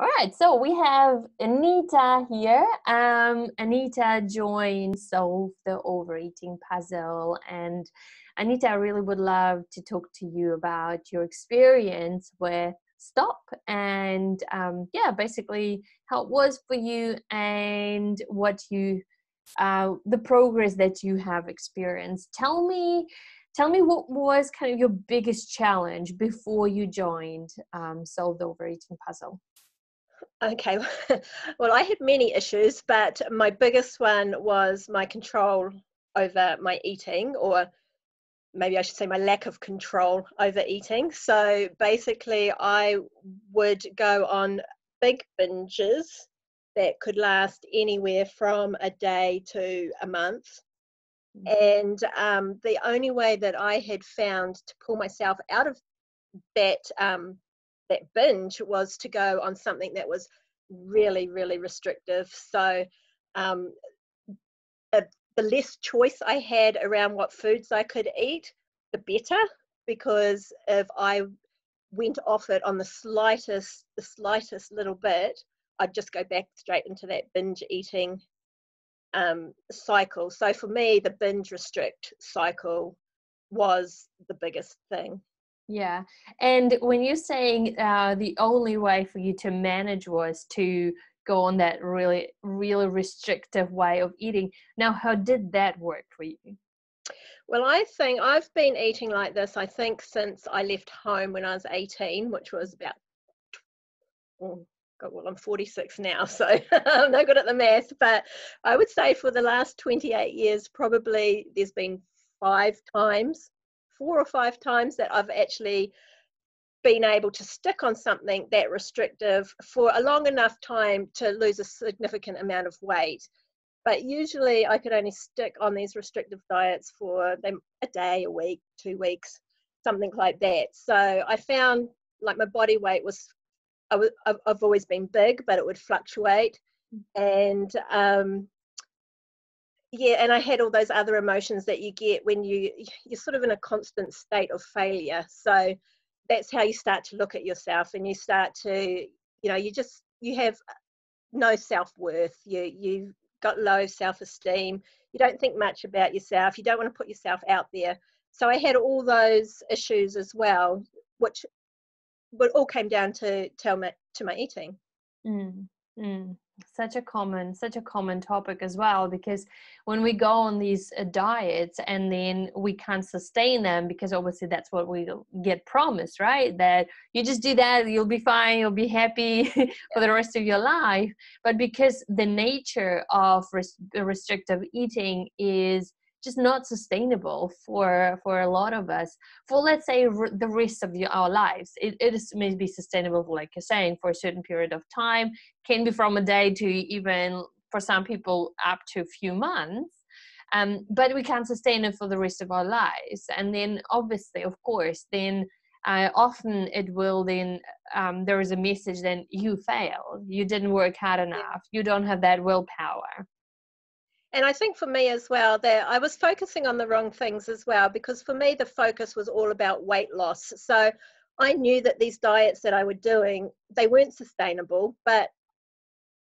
All right, so we have Anita here. Anita joined Solve the Overeating Puzzle. And Anita, I really would love to talk to you about your experience with Stop and basically how it was for you and what you, the progress that you have experienced. Tell me what was kind of your biggest challenge before you joined Solve the Overeating Puzzle. Okay, well, I had many issues, but my biggest one was my control over my eating, or maybe I should say my lack of control over eating. So basically, I would go on big binges that could last anywhere from a day to a month. And the only way that I had found to pull myself out of that that binge was to go on something that was really, really restrictive. So the less choice I had around what foods I could eat, the better, because if I went off it on the slightest little bit, I'd just go back straight into that binge eating cycle. So for me, the binge restrict cycle was the biggest thing. Yeah. And when you're saying the only way for you to manage was to go on that really, really restrictive way of eating, now, how did that work for you? Well, I think I've been eating like this, I think, since I left home when I was 18, which was about, oh, God, well, I'm 46 now, so I'm no good at the math, but I would say for the last 28 years, probably there's been 4 or 5 times that I've actually been able to stick on something that restrictive for a long enough time to lose a significant amount of weight. But usually I could only stick on these restrictive diets for a day, a week, 2 weeks, something like that. So I found like my body weight was, I've always been big, but it would fluctuate. And and I had all those other emotions that you get when you're sort of in a constant state of failure. So that's how you start to look at yourself, and you start to, you have no self-worth. You've got low self-esteem. You don't think much about yourself. You don't want to put yourself out there. So I had all those issues as well, which all came down to my eating. Such a common topic as well, because when we go on these diets and then we can't sustain them, because obviously that's what we get promised, right? That you just do that, you'll be fine, you'll be happy for the rest of your life. But because the nature of restrictive eating is just not sustainable for a lot of us, for let's say the rest of our lives. It is maybe sustainable, like you're saying, for a certain period of time, can be from a day to even for some people up to a few months, but we can't sustain it for the rest of our lives. And then obviously, of course, then often it will then there is a message, then you failed, you didn't work hard enough, you don't have that willpower. And I think for me as well, that I was focusing on the wrong things as well, because for me, the focus was all about weight loss. So I knew that these diets that I were doing, they weren't sustainable, but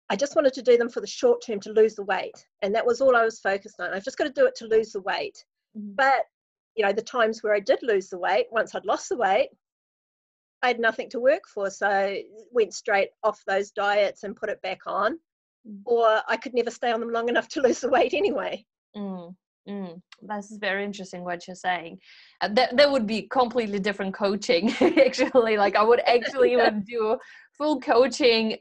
I just wanted to do them for the short term to lose the weight. And that was all I was focused on. I've just got to do it to lose the weight. Mm-hmm. But, the times where I did lose the weight, once I'd lost the weight, I had nothing to work for. So I went straight off those diets and put it back on. Or I could never stay on them long enough to lose the weight anyway. That's very interesting what you're saying. That would be completely different coaching, actually. Like I would actually even do a full coaching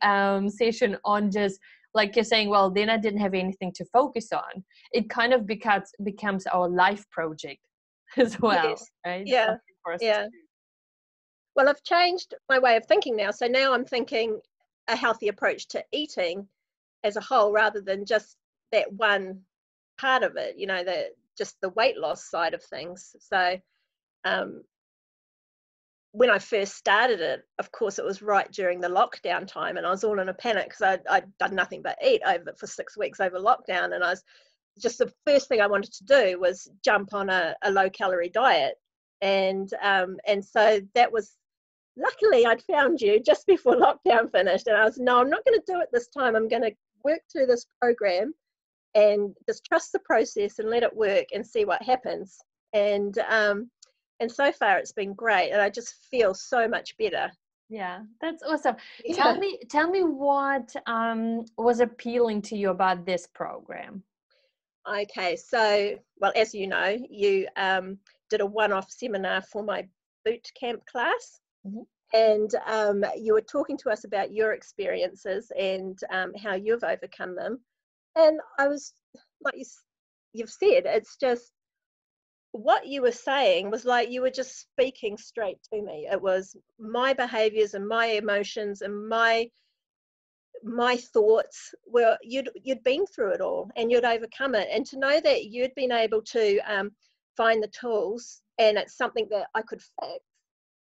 session on just, like you're saying, well, then I didn't have anything to focus on. It kind of becomes our life project as well, yes. Right? Yeah, yeah. Well, I've changed my way of thinking now. So now I'm thinking a healthy approach to eating as a whole, rather than just that one part of it, just the weight loss side of things. So when I first started it, of course, it was right during the lockdown time, and I was all in a panic because I'd done nothing but eat for 6 weeks over lockdown, and I was just, the first thing I wanted to do was jump on a low calorie diet, and so that was luckily I'd found you just before lockdown finished, and I was, no, I'm not going to do it this time. I'm going to work through this program and just trust the process and let it work and see what happens. And so far it's been great, and I just feel so much better. Yeah, that's awesome. Yeah. Tell me what was appealing to you about this program. Okay, so, well, as you know, you did a one-off seminar for my boot camp class. Mm-hmm. And you were talking to us about your experiences and how you've overcome them. And I was, like you've said, it's just what you were saying was like you were just speaking straight to me. It was my behaviors and my emotions and my thoughts were, you'd been through it all and you'd overcome it. And to know that you'd been able to find the tools, and it's something that I could fix,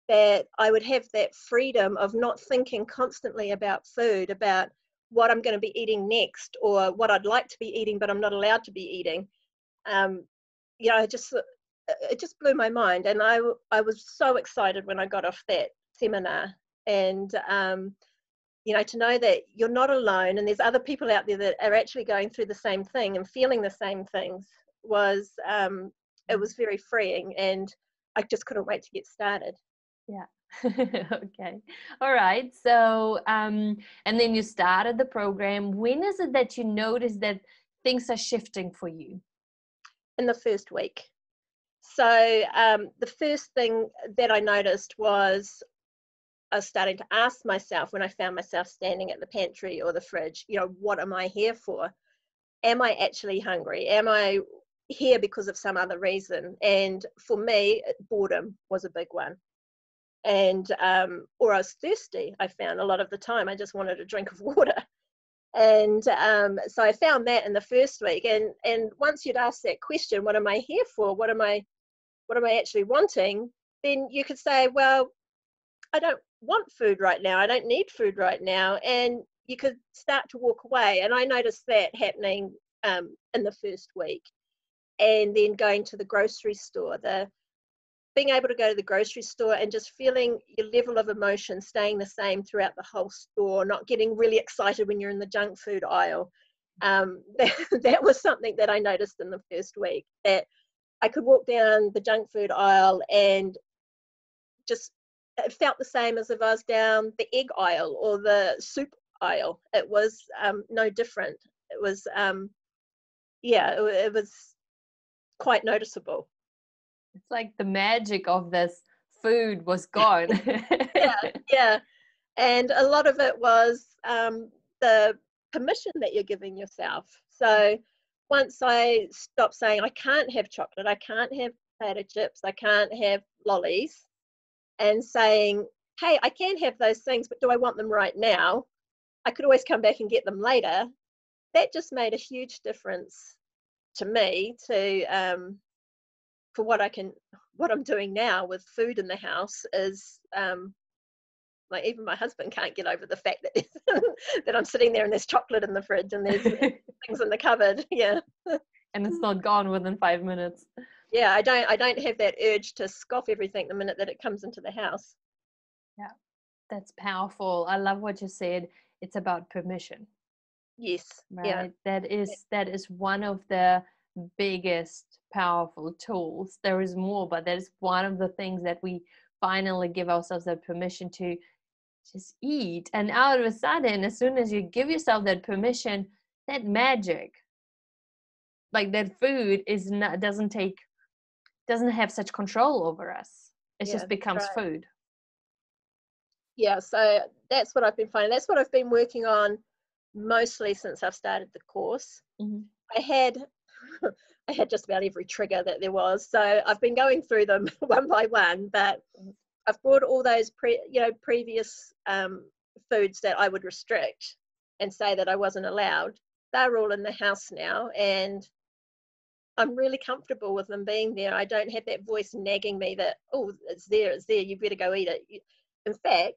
that I would have that freedom of not thinking constantly about food, about what I'm going to be eating next, or what I'd like to be eating but I'm not allowed to be eating. It just blew my mind, and I was so excited when I got off that seminar. And to know that you're not alone and there's other people out there that are actually going through the same thing and feeling the same things was it was very freeing, and I just couldn't wait to get started. Yeah. Okay. All right. So, and then you started the program. When is it that you notice that things are shifting for you? In the first week. So the first thing that I noticed was I was starting to ask myself, when I found myself standing at the pantry or the fridge, what am I here for? Am I actually hungry? Am I here because of some other reason? And for me, boredom was a big one. And or I was thirsty. I found a lot of the time I just wanted a drink of water. And so I found that in the first week. And once you'd asked that question, what am I here for? What am I actually wanting? Then you could say, well, I don't want food right now. I don't need food right now. And you could start to walk away. And I noticed that happening in the first week. And then going to the grocery store, being able to go to the grocery store and just feeling your level of emotion staying the same throughout the whole store, not getting really excited when you're in the junk food aisle. That was something that I noticed in the first week, that I could walk down the junk food aisle and just, it felt the same as if I was down the egg aisle or the soup aisle. It was no different. It was, it was quite noticeable. It's like the magic of this food was gone. Yeah. And a lot of it was the permission that you're giving yourself. So once I stopped saying, I can't have chocolate, I can't have potato chips, I can't have lollies, and saying, hey, I can have those things, but do I want them right now? I could always come back and get them later. That just made a huge difference to me, for what I'm doing now with food in the house is like, even my husband can't get over the fact that that I'm sitting there and there's chocolate in the fridge and there's things in the cupboard. Yeah. And it's not gone within 5 minutes. Yeah, I don't have that urge to scoff everything the minute that it comes into the house. Yeah, that's powerful. I love what you said. It's about permission. Yes. Right. Yeah. That is one of the biggest powerful tools. There is more, but that is one of the things that we finally give ourselves that permission to just eat. And out of a sudden, as soon as you give yourself that permission, that magic, like that food is not doesn't have such control over us. It Yeah, just that's becomes right. food. Yeah, so that's what I've been finding. That's what I've been working on mostly since I've started the course. Mm-hmm. I had just about every trigger that there was, so I've been going through them one by one, but I've brought all those previous foods that I would restrict and say that I wasn't allowed. They're all in the house now, and I'm really comfortable with them being there. I don't have that voice nagging me that, oh, it's there, you better go eat it. In fact,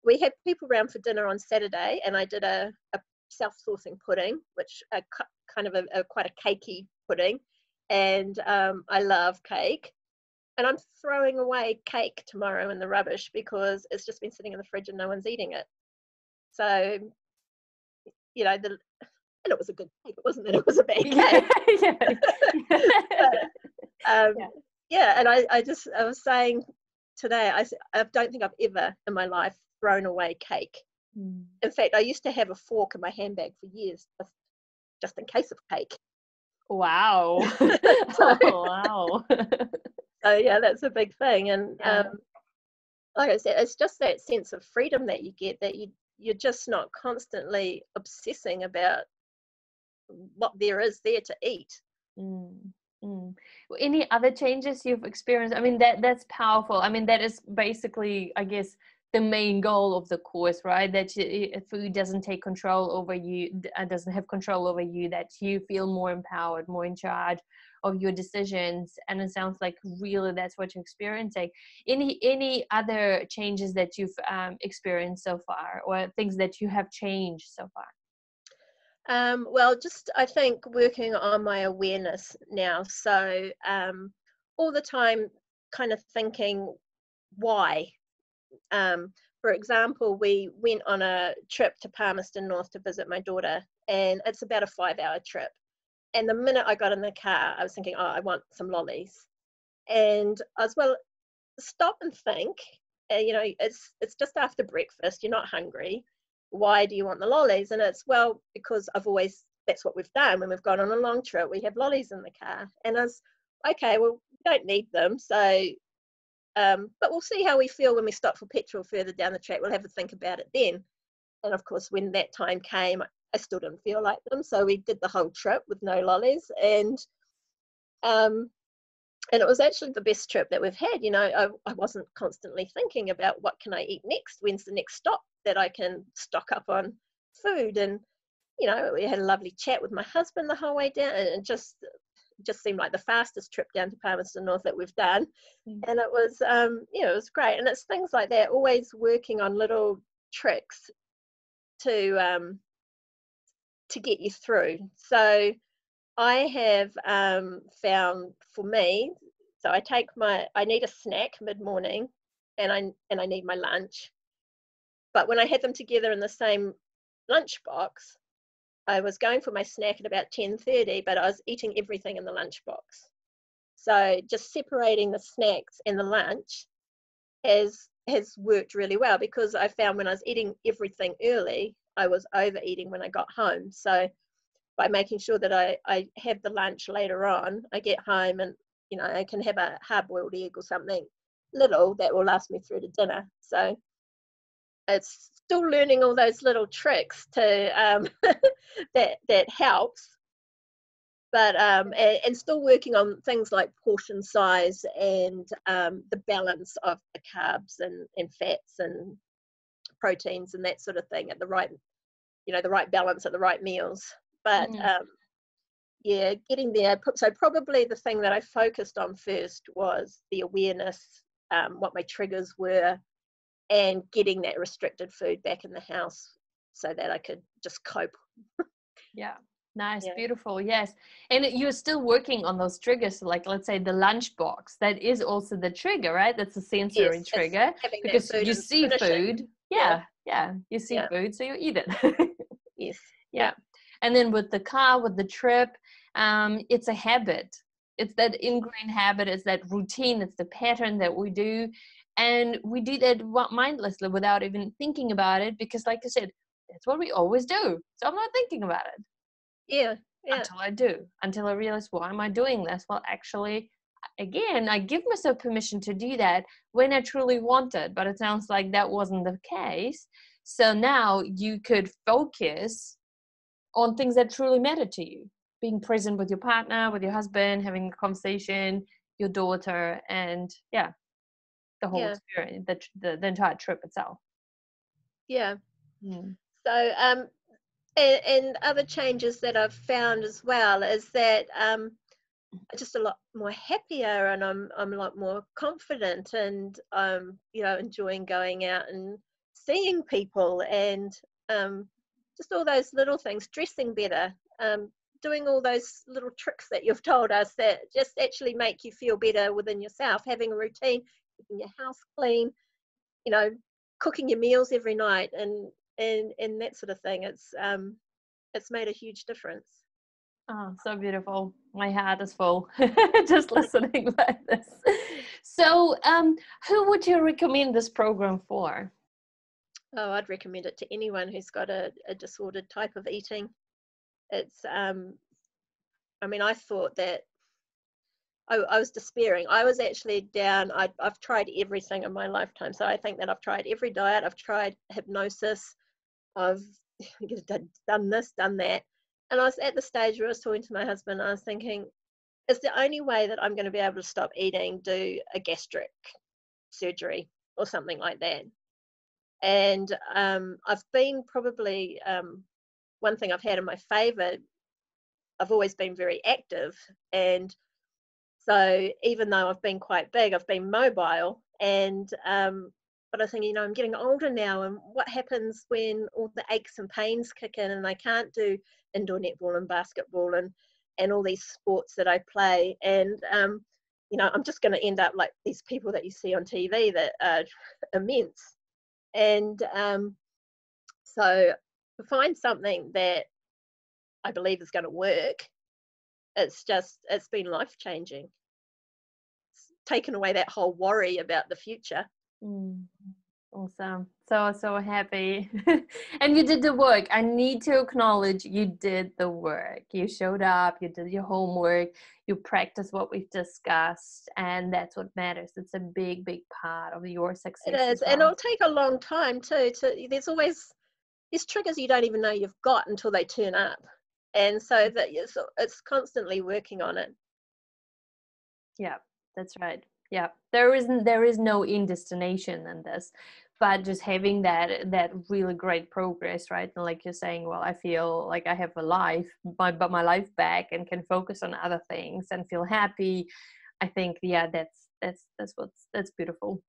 we had people around for dinner on Saturday, and I did a self-sourcing pudding, which kind of quite a cakey pudding, and I love cake. and I'm throwing away cake tomorrow in the rubbish because it's just been sitting in the fridge and no one's eating it. So, you know, and it was a good cake. It wasn't that it was a bad cake. But, Yeah. yeah, and I was saying today, I don't think I've ever in my life thrown away cake. In fact, I used to have a fork in my handbag for years, just in case of cake. Wow. So, Wow. so yeah, that's a big thing. And Yeah. like I said, it's just that sense of freedom that you get, that you're just not constantly obsessing about what there is there to eat. Any other changes you've experienced? I mean, that's powerful. I mean, that is basically, I guess, the main goal of the course, right? That food doesn't take control over you, doesn't have control over you, that you feel more empowered, more in charge of your decisions. And it sounds like really that's what you're experiencing. Any other changes that you've experienced so far, or things that you have changed so far? Well, just I think working on my awareness now. So all the time kind of thinking why. For example, we went on a trip to Palmerston North to visit my daughter, and it's about a 5-hour trip. And the minute I got in the car, I was thinking, oh, I want some lollies. And I was, well, stop and think. You know, it's just after breakfast. You're not hungry. Why do you want the lollies? And it's, well, because that's what we've done when we've gone on a long trip. We have lollies in the car. And I was, okay, well, we don't need them. So, but we'll see how we feel when we stop for petrol further down the track. We'll have a think about it then. And of course, when that time came, I still didn't feel like them. So we did the whole trip with no lollies. And it was actually the best trip that we've had. You know, I wasn't constantly thinking about what can I eat next? When's the next stop that I can stock up on food? And, you know, we had a lovely chat with my husband the whole way down, and it just seemed like the fastest trip down to Palmerston North that we've done. And it was, you know, it was great. And it's things like that, always working on little tricks to get you through. So I have found for me, so I need a snack mid-morning, and I need my lunch. But when I had them together in the same lunchbox, I was going for my snack at about 10:30, but I was eating everything in the lunchbox. So just separating the snacks and the lunch has worked really well, because I found when I was eating everything early, I was overeating when I got home. So by making sure that I have the lunch later on, I get home and, you know, I can have a hard-boiled egg or something little that will last me through to dinner. So it's still learning all those little tricks to that helps, but and still working on things like portion size and the balance of the carbs and fats and proteins and that sort of thing at the right, you know, the right balance at the right meals. But yeah, getting there. So probably the thing that I focused on first was the awareness, what my triggers were, and getting that restricted food back in the house so that I could just cope. Yeah. Nice. Yeah. Beautiful. Yes. And you're still working on those triggers. Like, let's say the lunch box, that is also the trigger, right? That's a sensory Yes, it's trigger, having that because food you and see finishing. food. Yeah. Yeah. You see Yeah. food, so you eat it. Yes. Yeah. And then with the car, with the trip, it's a habit. It's that ingrained habit. It's that routine. It's the pattern that we do. And we do that mindlessly without even thinking about it, because like I said, that's what we always do. So I'm not thinking about it Yeah. Yeah. until I do, until I realize, why am I doing this? Well, actually, again, I give myself permission to do that when I truly want it, but it sounds like that wasn't the case. So now you could focus on things that truly matter to you, being present with your partner, with your husband, having a conversation, your daughter, and yeah, the whole Yeah. experience, the entire trip itself. Yeah. Mm. So and other changes that I've found as well is that just a lot more happier, and I'm a lot more confident, and you know, enjoying going out and seeing people, and just all those little things, dressing better. doing all those little tricks that you've told us that just actually make you feel better within yourself, having a routine, keeping your house clean, you know, cooking your meals every night, and that sort of thing. It's made a huge difference. Oh, so beautiful. My heart is full just listening like this. So, who would you recommend this program for? Oh, I'd recommend it to anyone who's got a disordered type of eating. It's I mean, I thought that I was despairing. I was actually down. I've tried everything in my lifetime. So I think that I've tried every diet. I've tried hypnosis. I've done this, done that. And I was at the stage where I was talking to my husband. I was thinking, is the only way that I'm going to be able to stop eating do a gastric surgery or something like that? And I've been probably one thing I've had in my favor. I've always been very active, and so even though I've been quite big, I've been mobile. And but I think, you know, I'm getting older now, and what happens when all the aches and pains kick in, and I can't do indoor netball and basketball and all these sports that I play, and you know, I'm just going to end up like these people that you see on TV that are immense. And so to find something that I believe is going to work, it's been life changing. It's taken away that whole worry about the future. Awesome. So happy. And you did the work. I need to acknowledge you did the work. You showed up, you did your homework, you practiced what we've discussed, and that's what matters. It's a big, big part of your success. It is, and it'll take a long time too. There's triggers you don't even know you've got until they turn up, and so that it's constantly working on it. Yeah, that's right. Yeah, there is no end destination in this, but just having that really great progress, right? And like you're saying, well, I feel like I have a life, but my life back, and can focus on other things and feel happy. I think, yeah, that's beautiful.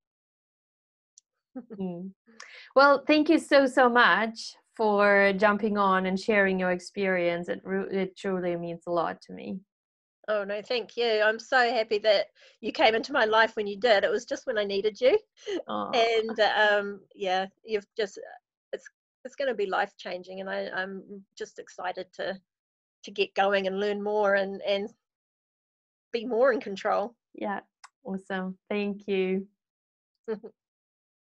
Well, thank you so much for jumping on and sharing your experience. It truly means a lot to me. Oh no, thank you. I'm so happy that you came into my life when you did. It was just when I needed you. Oh, And yeah, you've just it's going to be life changing, and I'm just excited to get going and learn more and be more in control. yeah, awesome. Thank you.